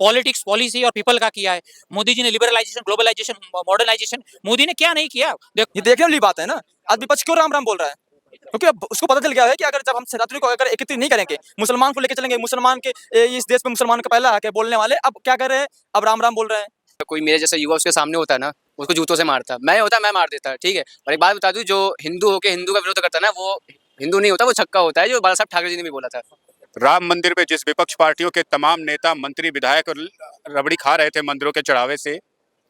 Politics, policy और people का किया है। मोदी जी ने लिबरलाइजेशन, ग्लोबलाइजेशन, मॉडर्नाइजेशन, मोदी ने क्या नहीं किया? ये देखने वाली बात है ना। आज विपक्ष क्यों राम राम बोल रहा है? क्योंकि अब उसको पता चल गया है कि अगर जब हम सनातनी को अगर एकत्रित नहीं करेंगे, मुसलमान को लेके चलेंगे, मुसलमान के इस देश में मुसलमान का पहला हक है बोलने वाले, अब क्या कर रहे हैं? अब राम राम बोल रहे हैं। कोई मेरे जैसा युवा उसके सामने होता है ना, उसको जूतों से मारता। मैं होता मैं मार देता, ठीक है। और एक बात बता दूं, जो हिंदू होके हिंदू का विरोध करता है ना, वो हिंदू नहीं होता, वो छक्का होता है, जो बाला साहब ठाकरे जी ने भी बोला था। राम मंदिर पे जिस विपक्ष पार्टियों के तमाम नेता, मंत्री, विधायक रबड़ी खा रहे थे मंदिरों के चढ़ावे से,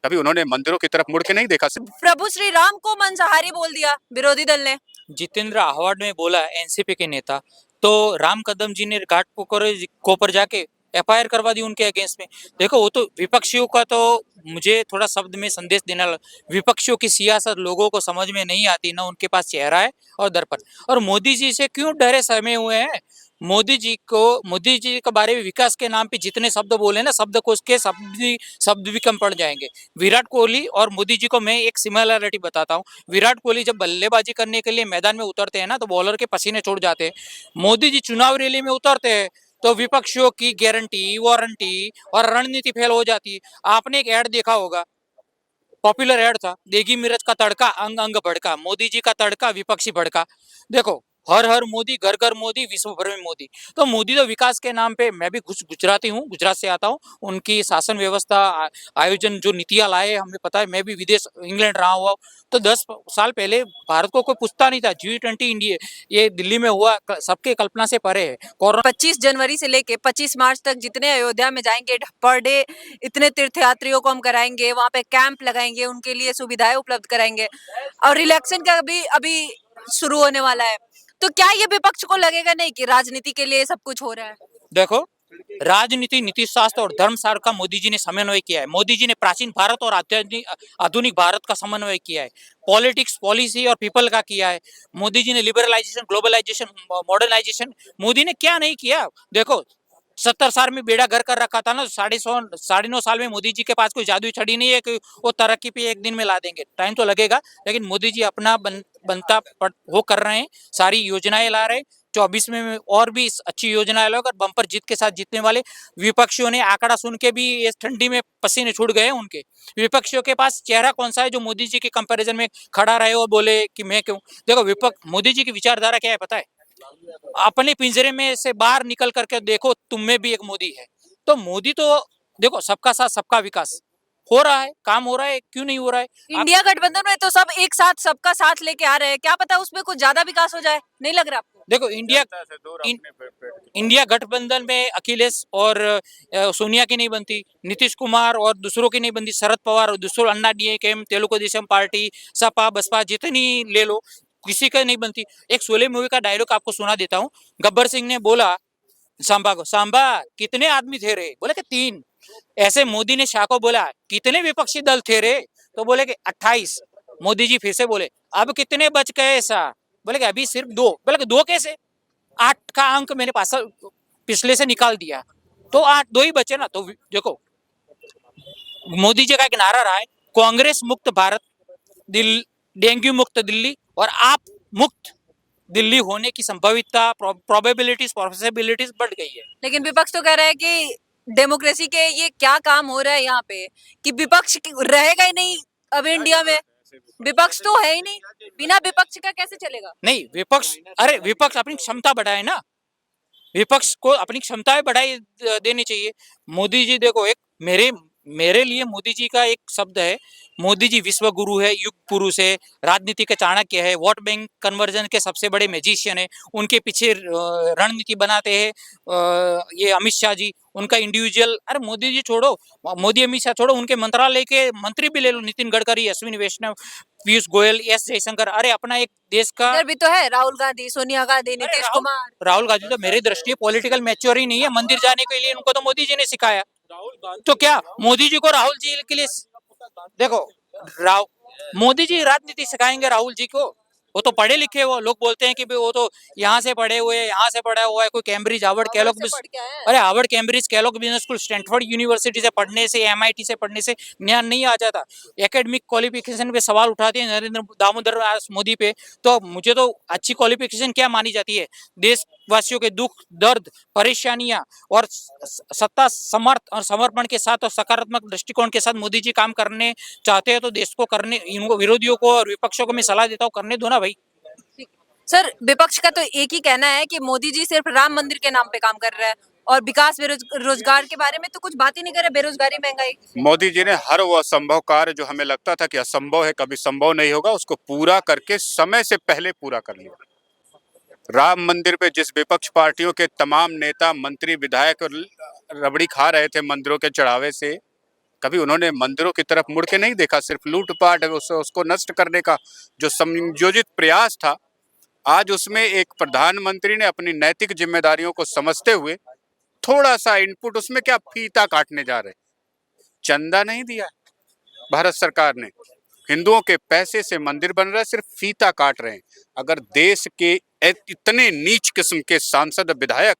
कभी उन्होंने मंदिरों की तरफ मुड़ के नहीं देखा। प्रभु श्री राम को मांसाहारी बोल दिया विरोधी दल ने। जितेंद्र आह्वान में बोला एनसीपी के नेता, तो राम कदम जी ने घाट कोपर जाके एफआईआर करवा दी उनके अगेंस्ट में। देखो, वो तो विपक्षियों का, तो मुझे थोड़ा शब्द में संदेश देना, विपक्षियों की सियासत लोगों को समझ में नहीं आती, ना उनके पास चेहरा है और दर्पण। और मोदी जी से क्यों डरे सहमे हुए हैं? मोदी जी के बारे में विकास के नाम पे जितने शब्द बोले ना, शब्दकोश के शब्द भी कम पड़ जाएंगे। विराट कोहली और मोदी जी को मैं एक सिमिलरिटी बताता हूँ। विराट कोहली जब बल्लेबाजी करने के लिए मैदान में उतरते हैं ना, तो बॉलर के पसीने छोड़ जाते हैं। मोदी जी चुनाव रैली में उतरते हैं तो विपक्षियों की गारंटी, वारंटी और रणनीति फेल हो जाती है। आपने एक ऐड देखा होगा, पॉपुलर ऐड था, देगी मिर्च का तड़का अंग अंग भड़का, मोदी जी का तड़का विपक्षी भड़का। देखो, हर हर मोदी, घर घर मोदी, विश्व भर में मोदी। तो मोदी तो विकास के नाम पे, मैं भी गुजराती हूँ, गुजरात से आता हूँ, उनकी शासन व्यवस्था, आयोजन, जो नीतियां लाए हमें पता है। मैं भी विदेश, इंग्लैंड रहा हुआ, तो 10 साल पहले भारत को कोई पूछता नहीं था। G20 इंडिया ये दिल्ली में हुआ, सबके कल्पना से परे है। 25 जनवरी से लेके 25 मार्च तक जितने अयोध्या में जाएंगे, पर डे इतने तीर्थयात्रियों को हम कराएंगे, वहां पे कैंप लगाएंगे, उनके लिए सुविधाएं उपलब्ध कराएंगे, और इलेक्शन का भी अभी शुरू होने वाला है। तो क्या ये विपक्ष को लगेगा नहीं कि राजनीति के लिए सब कुछ हो रहा है? देखो, राजनीति, नीति शास्त्र और धर्मशास्त्र का मोदी जी ने समन्वय किया है। मोदी जी ने प्राचीन भारत और आधुनिक भारत का समन्वय किया है। पॉलिटिक्स, पॉलिसी और पीपल का किया है। मोदी जी ने लिबरलाइजेशन, ग्लोबलाइजेशन, मॉडर्नाइजेशन, मोदी ने क्या नहीं किया? देखो, 70 साल में बेड़ा घर कर रखा था ना, 9.5 साल में मोदी जी के पास कोई जादुई छड़ी नहीं है कि वो तरक्की पे एक दिन में ला देंगे। टाइम तो लगेगा, लेकिन मोदी जी अपना बनता वो कर रहे हैं, सारी योजनाएं ला रहे हैं। 24 में और भी अच्छी योजनाएं ला, और बम्पर जीत के साथ जीतने वाले। विपक्षियों ने आंकड़ा सुन के भी इस ठंडी में पसीने छूट गए उनके। विपक्षियों के पास चेहरा कौन सा है जो मोदी जी के कंपैरिजन में खड़ा रहे और बोले कि मैं क्यों? देखो, मोदी जी की विचारधारा क्या है पता है? अपने पिंजरे में से बाहर निकल करके देखो, तुम में भी एक मोदी है। तो मोदी तो देखो, सबका साथ सबका विकास हो रहा है, काम हो रहा है, क्यों नहीं हो रहा है? इंडिया गठबंधन में तो सब एक साथ सबका साथ लेके आ रहे हैं, क्या पता उसमें कुछ ज्यादा विकास हो जाए, नहीं लग रहा आपको? देखो, इंडिया गठबंधन में अखिलेश और सोनिया की नहीं बनती, नीतीश कुमार और दूसरों की नहीं बनती, शरद पवार और दूसरों, अन्ना डीएमके, तेलुगु देशम पार्टी, सपा, बसपा, जितनी ले लो, किसी का नहीं बनती। एक शोले मूवी का डायलॉग आपको सुना देता हूँ। गब्बर सिंह ने बोला सांबा को, सांबा कितने आदमी थे रे? बोले कि 3। ऐसे मोदी ने शाह को बोला, कितने विपक्षी दल थे रे? तो बोले कि 28। मोदी जी फिर से बोले, अब कितने बच गए ऐसा? बोले कि अभी सिर्फ 2। बोले कि 2 कैसे? 8 का अंक मैंने पास पिछले से निकाल दिया, तो 8, 2 ही बचे ना। तो देखो, मोदी जी का एक नारा रहा है, कांग्रेस मुक्त भारत, डेंगू मुक्त दिल्ली और आप मुक्त दिल्ली होने की संभावितता, प्रोबेबिलिटीज, पॉसिबिलिटीज बढ़ गई है। लेकिन विपक्ष तो कह रहा है कि डेमोक्रेसी के ये क्या काम हो रहा है यहाँ पे, कि विपक्ष रहेगा ही नहीं अब इंडिया में। विपक्ष तो है ही नहीं, बिना विपक्ष का कैसे चलेगा? नहीं, विपक्ष, अरे विपक्ष अपनी क्षमता बढ़ाए ना, विपक्ष को अपनी क्षमताएं बढ़ाई देनी चाहिए। मोदी जी देखो, एक मेरे लिए मोदी जी का एक शब्द है, मोदी जी विश्व गुरु है, युग पुरुष है, राजनीति के चाणक्य है, वोट बैंक कन्वर्जन के सबसे बड़े मैजिशियन है। उनके पीछे रणनीति बनाते हैं ये अमित शाह जी, उनका इंडिविजुअल, अरे मोदी जी छोड़ो, मोदी अमित शाह छोड़ो, उनके मंत्रालय के मंत्री भी ले लो, नितिन गडकरी, अश्विनी वैष्णव, पीयूष गोयल, एस जयशंकर। अरे अपना एक देश का, इधर भी तो है राहुल गांधी, सोनिया गांधी, नीतीश कुमार। राहुल गांधी तो मेरी दृष्टि पॉलिटिकल मैच्योर ही नहीं है। मंदिर जाने के लिए उनको तो मोदी जी ने सिखाया, तो क्या मोदी जी को राहुल जी के लिए देखो, मोदी जी राजनीति सिखाएंगे राहुल जी को? वो तो पढ़े लिखे हैं, वो लोग बोलते हैं कि भाई वो तो यहाँ से पढ़े हुए हैं, यहाँ से पढ़ा हुआ है, कोई कैम्ब्रिज हार्वर्ड कैलॉग अरे Harvard Cambridge Kellogg business school Stanford university से पढ़ने से MIT से पढ़ने से ज्ञान नहीं आ जाता। एकेडमिक क्वालिफिकेशन पे सवाल उठाते हैं नरेंद्र दामोदर दास मोदी पे, तो मुझे तो अच्छी क्वालिफिकेशन क्या मानी जाती है? देशवासियों के दुख दर्द परेशानियां और सत्ता समर्थ और समर्पण के साथ और सकारात्मक दृष्टिकोण के साथ मोदी जी काम करने चाहते हैं तो देश को करने, इनको विरोधियों को और विपक्षों को मैं सलाह देता हूँ करने दो ना भाई। सर विपक्ष का तो एक ही कहना है कि मोदी जी सिर्फ राम मंदिर के नाम पे काम कर रहा है और विकास रोजगार के बारे में तो कुछ बात ही नहीं कर रहे, बेरोजगारी महंगाई। मोदी जी ने हर वो असंभव कार्य जो हमें लगता था कि असंभव है, कभी संभव नहीं होगा, उसको पूरा करके समय से पहले पूरा कर लिया। राम मंदिर पे जिस विपक्ष पार्टियों के तमाम नेता मंत्री विधायक रबड़ी खा रहे थे मंदिरों के चढ़ावे से, कभी उन्होंने मंदिरों की तरफ मुड़ के नहीं देखा। सिर्फ लूटपाट उसको नष्ट करने का जो संयोजित प्रयास था, आज उसमें एक प्रधानमंत्री ने अपनी नैतिक जिम्मेदारियों को समझते हुए थोड़ा सा इनपुट, उसमें क्या फीता काटने जा रहे, चंदा नहीं दिया भारत सरकार ने, हिंदुओं के पैसे से मंदिर बन रहा है, सिर्फ फीता काट रहे हैं। अगर देश के इतने नीच किस्म के सांसद विधायक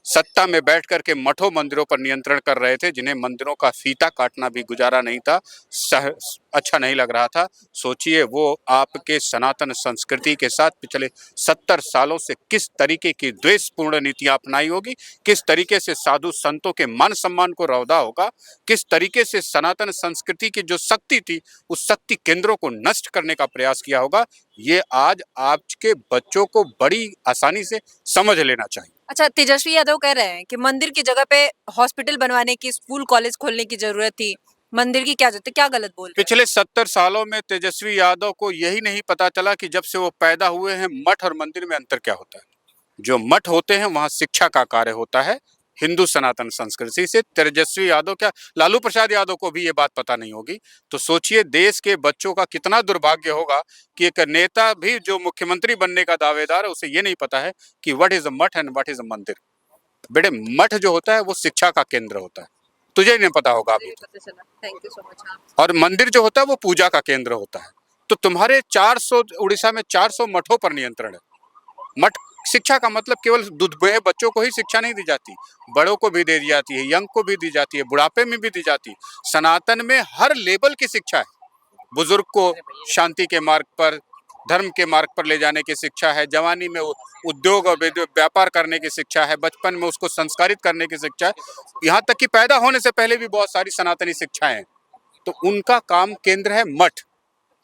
सत्ता में बैठ करके मठों मंदिरों पर नियंत्रण कर रहे थे, जिन्हें मंदिरों का फीता काटना भी गुजारा नहीं था, अच्छा नहीं लग रहा था, सोचिए वो आपके सनातन संस्कृति के साथ पिछले 70 सालों से किस तरीके की द्वेषपूर्ण नीतियां अपनाई होगी, किस तरीके से साधु संतों के मान सम्मान को रौंदा होगा, किस तरीके से सनातन संस्कृति की जो शक्ति थी उस शक्ति केंद्रों को नष्ट करने का प्रयास किया होगा। ये आज आपके बच्चों को बड़ी आसानी से समझ लेना चाहिए। अच्छा, तेजस्वी यादव कह रहे हैं कि मंदिर की जगह पे हॉस्पिटल बनवाने की, स्कूल कॉलेज खोलने की जरूरत थी, मंदिर की क्या जरूरत है, क्या गलत बोल रहे हैं? पिछले 70 सालों में तेजस्वी यादव को यही नहीं पता चला कि जब से वो पैदा हुए हैं मठ और मंदिर में अंतर क्या होता है। जो मठ होते हैं वहां शिक्षा का कार्य होता है हिंदू सनातन संस्कृति से। तेजस्वी यादव क्या, लालू प्रसाद यादव को भी ये बात पता नहीं होगी। तो सोचिए देश के बच्चों का कितना दुर्भाग्य होगा कि एक नेता भी जो मुख्यमंत्री बनने का दावेदार है, उसे ये नहीं पता है कि व्हाट इज अ मठ एंड व्हाट इज अ मंदिर। बेटे, मठ जो होता है वो शिक्षा का केंद्र होता है, तुझे नहीं पता होगा अभी। Thank you so much. और मंदिर जो होता है वो पूजा का केंद्र होता है। तो तुम्हारे 400 उड़ीसा में 400 मठों पर नियंत्रण है। मठ शिक्षा का मतलब केवल दुधबुहे बच्चों को ही शिक्षा नहीं दी जाती, बड़ों को भी दी जाती है, यंग को भी दी जाती है, बुढ़ापे में भी दी जाती है। सनातन में हर लेवल की शिक्षा है। बुजुर्ग को शांति के मार्ग पर, धर्म के मार्ग पर ले जाने की शिक्षा है, जवानी में उद्योग और व्यापार करने की शिक्षा है, बचपन में उसको संस्कारित करने की शिक्षा है, यहाँ तक कि पैदा होने से पहले भी बहुत सारी सनातनी शिक्षाएं हैं। तो उनका काम केंद्र है मठ।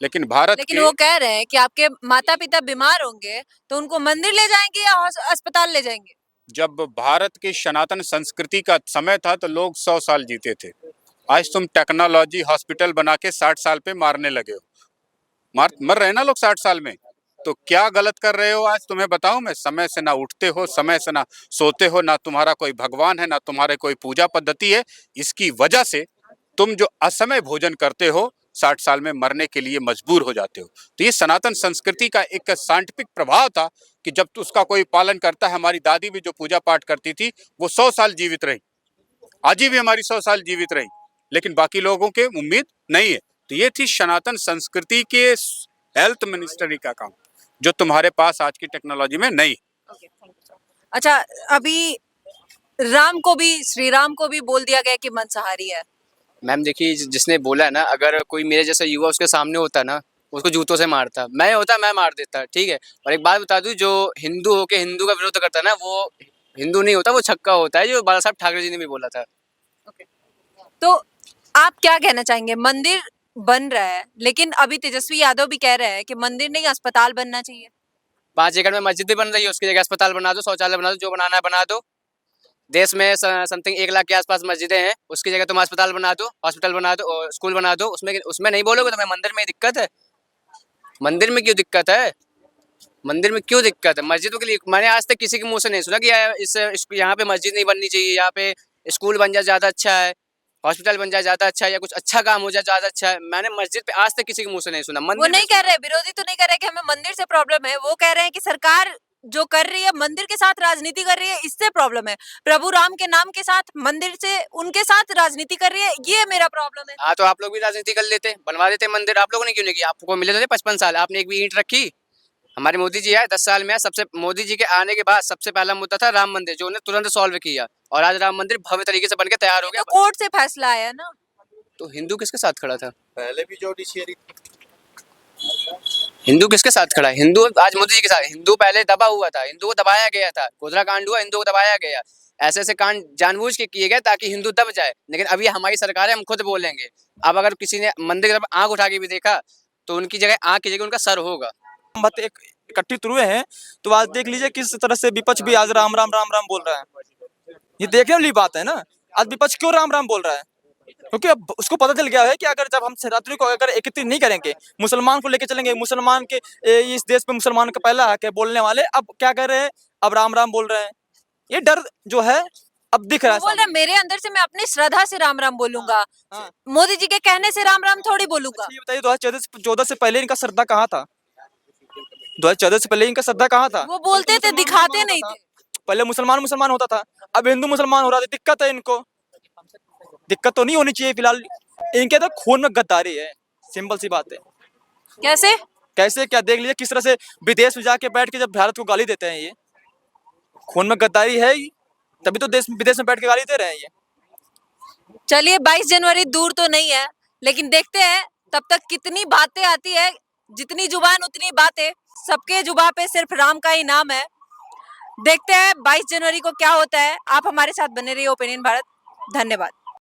लेकिन लेकिन वो कह रहे हैं कि आपके माता पिता बीमार होंगे तो उनको मंदिर ले जाएंगे या अस्पताल ले जाएंगे। जब भारत की सनातन संस्कृति का समय था तो लोग 100 साल जीते थे। आज तुम टेक्नोलॉजी हॉस्पिटल बना के 60 साल पे मारने लगे हो। मर रहे ना लोग 60 साल में, तो क्या गलत कर रहे हो? आज तुम्हें बताऊं मैं, समय से ना उठते हो, समय से ना सोते हो, ना तुम्हारा कोई भगवान है, ना तुम्हारे कोई पूजा पद्धति है। इसकी वजह से तुम जो असमय भोजन करते हो 60 साल में मरने के लिए मजबूर हो जाते हो। तो ये सनातन संस्कृति का एक साइंटिफिक प्रभाव था कि जब उसका कोई पालन करता है, हमारी दादी भी जो पूजा पाठ करती थी वो 100 साल जीवित रही, आज भी हमारी 100 साल जीवित रही, लेकिन बाकी लोगों के उम्मीद नहीं है। तो ये थी सनातन संस्कृति के हेल्थ मिनिस्ट्री का काम, जो तुम्हारे पास आज की टेक्नोलॉजी में नहीं। अच्छा, अभी राम को भी, श्री राम को भी बोल दिया गया कि मांसाहारी है। मैम देखिए, जिसने बोला है ना, अगर कोई मेरे जैसा युवा उसके सामने होता ना, उसको जूतों से मारता। मैं होता मैं मार देता, ठीक है। और एक बात बता दूं, जो हिंदू होके हिंदू का विरोध करता है ना, वो हिंदू नहीं होता, वो छक्का होता है, जो बाला साहब ठाकरे जी ने भी बोला था। तो आप क्या कहना चाहेंगे? मंदिर बन रहा है लेकिन अभी तेजस्वी यादव भी कह रहे हैं कि मंदिर नहीं अस्पताल बनना चाहिए। 5 एकड़ में मस्जिद बन रही है, उसकी जगह अस्पताल बना दो, शौचालय बना दो, जो बनाना है बना दो। देश में समथिंग 1 लाख के आसपास मस्जिदें हैं, उसकी जगह तुम अस्पताल बना दो, हॉस्पिटल बना दो, स्कूल बना दो। उसमें नहीं बोलोगे तो मैं मंदिर में दिक्कत है। मंदिर में क्यों दिक्कत है? मंदिर में क्यों दिक्कत है? मस्जिदों के लिए मैंने आज तक किसी के मुंह से नहीं सुना कि यहाँ पे मस्जिद नहीं बननी चाहिए, यहाँ पे स्कूल बन जाए ज्यादा अच्छा है, हॉस्पिटल बन जाए ज्यादा अच्छा है, या कुछ अच्छा काम हो जाए ज्यादा अच्छा है। मैंने मस्जिद पे आज तक किसी के मुंह से नहीं सुना। वो नहीं कह रहे, विरोधी तो नहीं कह रहे कि हमें मंदिर से प्रॉब्लम है, वो कह रहे हैं कि सरकार जो कर रही है मंदिर के साथ राजनीति कर रही है, इससे प्रॉब्लम है। प्रभु राम के नाम के साथ मंदिर से उनके साथ राजनीति कर रही है, ये मेरा प्रॉब्लम है। हाँ तो आप लोग भी राजनीति कर लेते, बनवा देते मंदिर। आप लोगों ने क्यों नहीं किया? आपको मिले थे 55 साल, आपने एक भी ईंट रखी? हमारे मोदी जी आए 10 साल में, सबसे मोदी जी के आने के बाद सबसे पहला मुद्दा था राम मंदिर, जो उन्हें तुरंत सॉल्व किया, और आज राम मंदिर भव्य तरीके से बनके तैयार हो तो गया। कोर्ट से फैसला आया ना। तो हिंदू किसके साथ खड़ा था? पहले भी जुडिशियरी हिंदू किसके साथ खड़ा है? हिंदू आज मोदी जी के साथ। हिंदू पहले दबा हुआ था, हिंदू को दबाया गया था, गोधरा कांड हुआ, हिंदू को दबाया गया। ऐसे ऐसे कांड जानबूझ के किए गए ताकि हिंदू दब जाए। लेकिन अभी हमारी सरकार है, हम खुद बोलेंगे। अब अगर किसी ने मंदिर की तरफ आंख उठा के भी देखा तो उनकी जगह आंख की जगह उनका सर होगा। बातें एकत्रित हुए हैं, तो आज देख लीजिए किस तरह से विपक्ष भी आज राम राम राम राम बोल रहा है। ये देखने वाली बात है ना, आज विपक्ष क्यों राम राम बोल रहा है? क्योंकि अब उसको पता चल गया है कि अगर जब हम शिवरात्रि को अगर एकत्रित नहीं करेंगे, मुसलमान को लेके चलेंगे, मुसलमान के इस देश में मुसलमान का पहला हक है बोलने वाले, अब क्या कर रहे हैं? अब राम राम बोल रहे हैं। ये डर जो है अब दिख रहा वो है बोल रहे सामने। मेरे अंदर से मैं अपनी श्रद्धा से राम राम बोलूंगा, हाँ। मोदी जी के कहने से राम राम थोड़ी बोलूंगा। अच्छा, ये बताइए 2014 से पहले इनका श्रद्धा कहाँ था? 2014 से पहले इनका श्रद्धा कहाँ था? वो बोलते थे, दिखाते नहीं थे। पहले मुसलमान मुसलमान होता था, अब हिंदू मुसलमान हो रहा था। दिक्कत है इनको, दिक्कत तो नहीं होनी चाहिए फिलहाल। इनके तो खून में गद्दारी है, सिंपल सी बात है। कैसे? कैसे क्या देख लीजिए किस तरह से विदेश में जाके बैठ के जब भारत को गाली देते हैं, ये खून में गद्दारी है ही, तभी तो देश विदेश में बैठ के गाली दे रहे हैं ये। चलिए 22 जनवरी दूर तो नहीं है, लेकिन देखते हैं तब तक कितनी बातें आती है। जितनी जुबान उतनी बातें, सबके जुबान पे सिर्फ राम का ही नाम है। देखते हैं 22 जनवरी को क्या होता है। आप हमारे साथ बने रहिए ओपिनियन भारत। धन्यवाद।